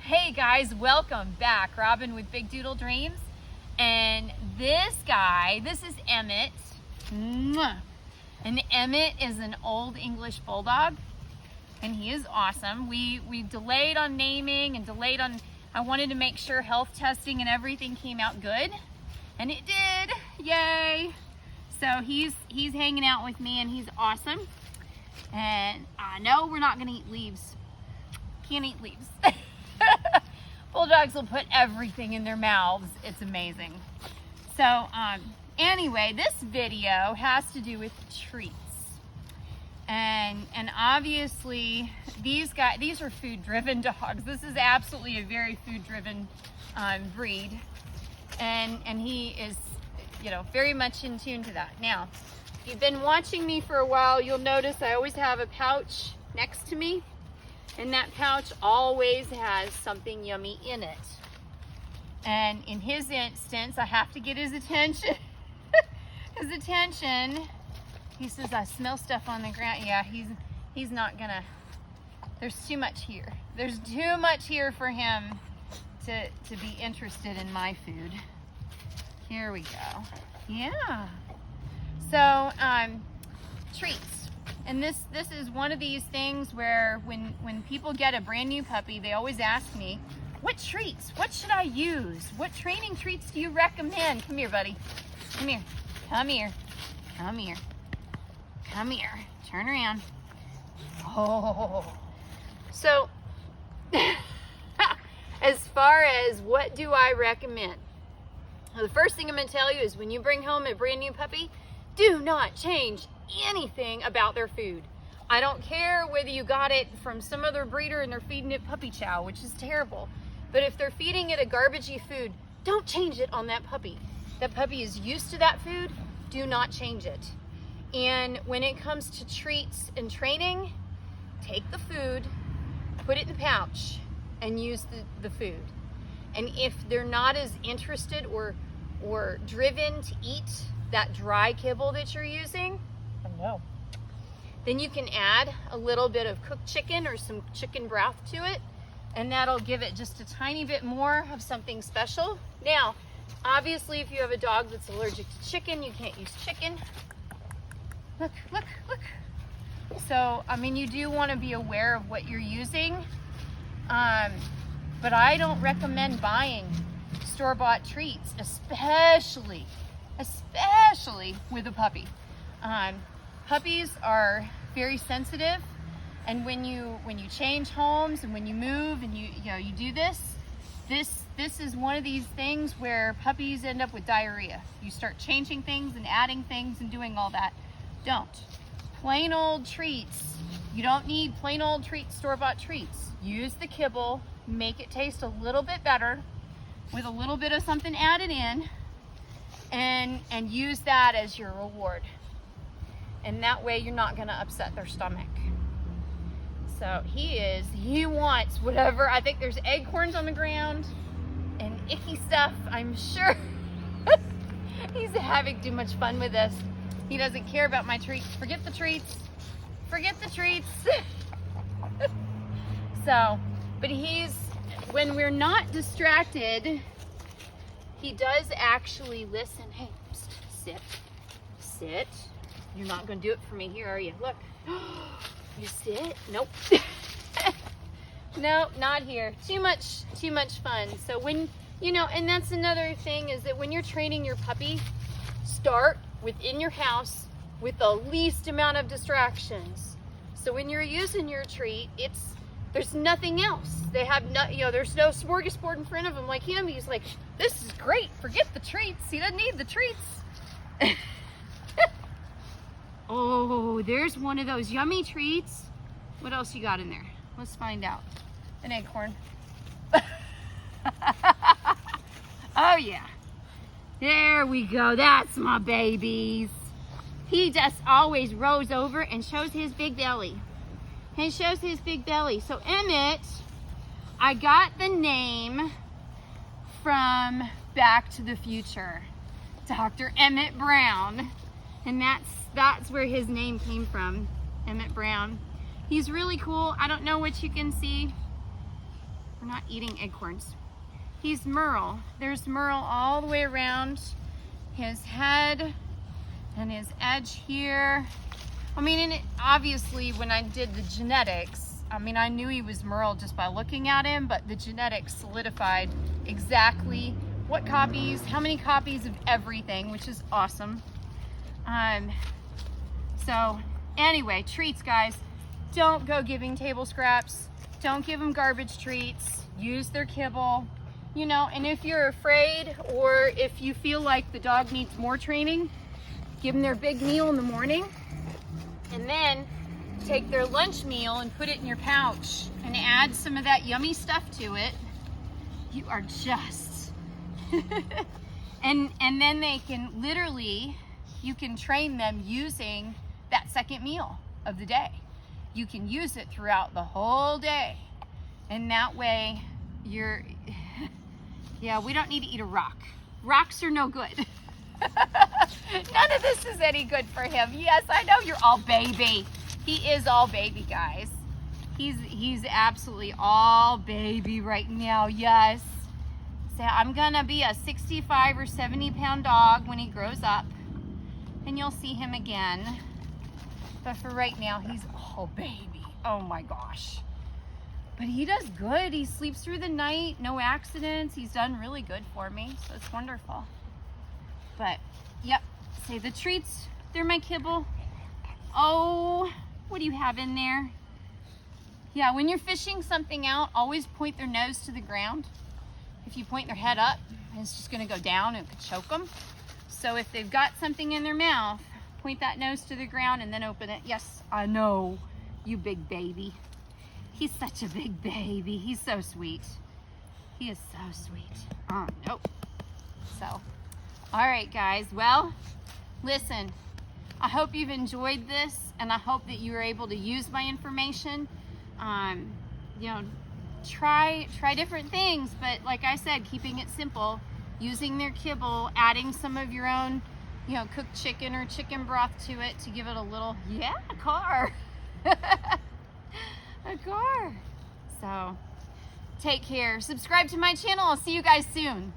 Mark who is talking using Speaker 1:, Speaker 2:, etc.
Speaker 1: Hey guys, welcome back. Robin with Big Doodle Dreams. And this guy, this is Emmett. Mwah. And Emmett is an old English bulldog, and he is awesome. We delayed on naming and delayed on, I wanted to make sure health testing and everything came out good, and it did, yay. So he's hanging out with me and he's awesome. And I know we're not gonna eat leaves. Can't eat leaves. Bulldogs will put everything in their mouths. It's amazing. So anyway, this video has to do with treats. And obviously these are food-driven dogs. This is absolutely a very food-driven breed. And he is, very much in tune to that. Now, if you've been watching me for a while, you'll notice I always have a pouch next to me. And that pouch always has something yummy in it. And in his instance, I have to get his attention. He says, I smell stuff on the ground. Yeah, he's not gonna, there's too much here. There's too much here for him to be interested in my food. Here we go. Yeah. So, treats. And this is one of these things where when people get a brand new puppy, they always ask me, what treats? What should I use? What training treats do you recommend? Come here, buddy. Come here. Come here. Come here. Come here. Turn around. Oh. So, as far as what do I recommend? Well, the first thing I'm going to tell you is when you bring home a brand new puppy, do not change anything about their food. I don't care whether you got it from some other breeder and they're feeding it puppy chow, which is terrible. But if they're feeding it a garbagey food, don't change it on that puppy. That puppy is used to that food. Do not change it. And when it comes to treats and training, take the food, put it in the pouch, and use the food. And if they're not as interested or driven to eat that dry kibble that you're using, then you can add a little bit of cooked chicken or some chicken broth to it, and that'll give it just a tiny bit more of something special. Now, obviously, if you have a dog that's allergic to chicken, you can't use chicken. Look, look, look. So, you do want to be aware of what you're using, but I don't recommend buying store-bought treats, especially with a puppy. Puppies are very sensitive, and when you change homes and when you move and you do this is one of these things where puppies end up with diarrhea. You start changing things and adding things and doing all that. Don't. Plain old treats. You don't need plain old treats, store-bought treats. Use the kibble, make it taste a little bit better with a little bit of something added in, and use that as your reward. And that way you're not gonna upset their stomach. So he wants whatever. I think there's acorns on the ground and icky stuff. I'm sure he's having too much fun with this. He doesn't care about my treats. Forget the treats. Forget the treats. So, but when we're not distracted, he does actually listen. Hey, sit, sit. You're not going to do it for me here, are you? Look, you sit. Nope. No, not here. Too much fun. So when, and that's another thing is that when you're training your puppy, start within your house with the least amount of distractions. So when you're using your treat, there's nothing else. They have there's no smorgasbord in front of him like him. He's like, this is great. Forget the treats. He doesn't need the treats. Oh, there's one of those yummy treats. What else you got in there? Let's find out. An acorn. Oh yeah. There we go. That's my babies. He just always rolls over and shows his big belly. So Emmett, I got the name from Back to the Future. Dr. Emmett Brown. And that's where his name came from, Emmett Brown. He's really cool. I don't know what you can see They're not eating acorns. He's Merle. There's Merle all the way around his head and his edge here. I mean, and obviously when I did the genetics, I mean, I knew he was Merle just by looking at him, but the genetics solidified exactly what copies, how many copies of everything, which is awesome. So anyway, treats, guys. Don't go giving table scraps. Don't give them garbage treats. Use their kibble. You know, and if you're afraid or if you feel like the dog needs more training, give them their big meal in the morning and then take their lunch meal and put it in your pouch and add some of that yummy stuff to it. You are just, and then they can literally, you can train them using that second meal of the day. You can use it throughout the whole day. And that way you're, yeah, we don't need to eat a rock. Rocks are no good. None of this is any good for him. Yes, I know you're all baby. He is all baby, guys. He's absolutely all baby right now, yes. So I'm gonna be a 65 or 70 pound dog when he grows up. And you'll see him again. But for right now, he's all baby. Oh my gosh. But he does good. He sleeps through the night, no accidents. He's done really good for me, so it's wonderful. But, yep, say the treats, they're my kibble. Oh, what do you have in there? Yeah, when you're fishing something out, always point their nose to the ground. If you point their head up, it's just gonna go down and it could choke them. So if they've got something in their mouth, point that nose to the ground and then open it. Yes, I know, you big baby. He's such a big baby. He's so sweet. He is so sweet. Oh, nope. So, all right, guys. Well, listen, I hope you've enjoyed this, and I hope that you were able to use my information. You know, try different things, but like I said, keeping it simple, using their kibble, adding some of your own, you know, cooked chicken or chicken broth to it to give it a little, yeah, car. A car. So take care. Subscribe to my channel. I'll see you guys soon.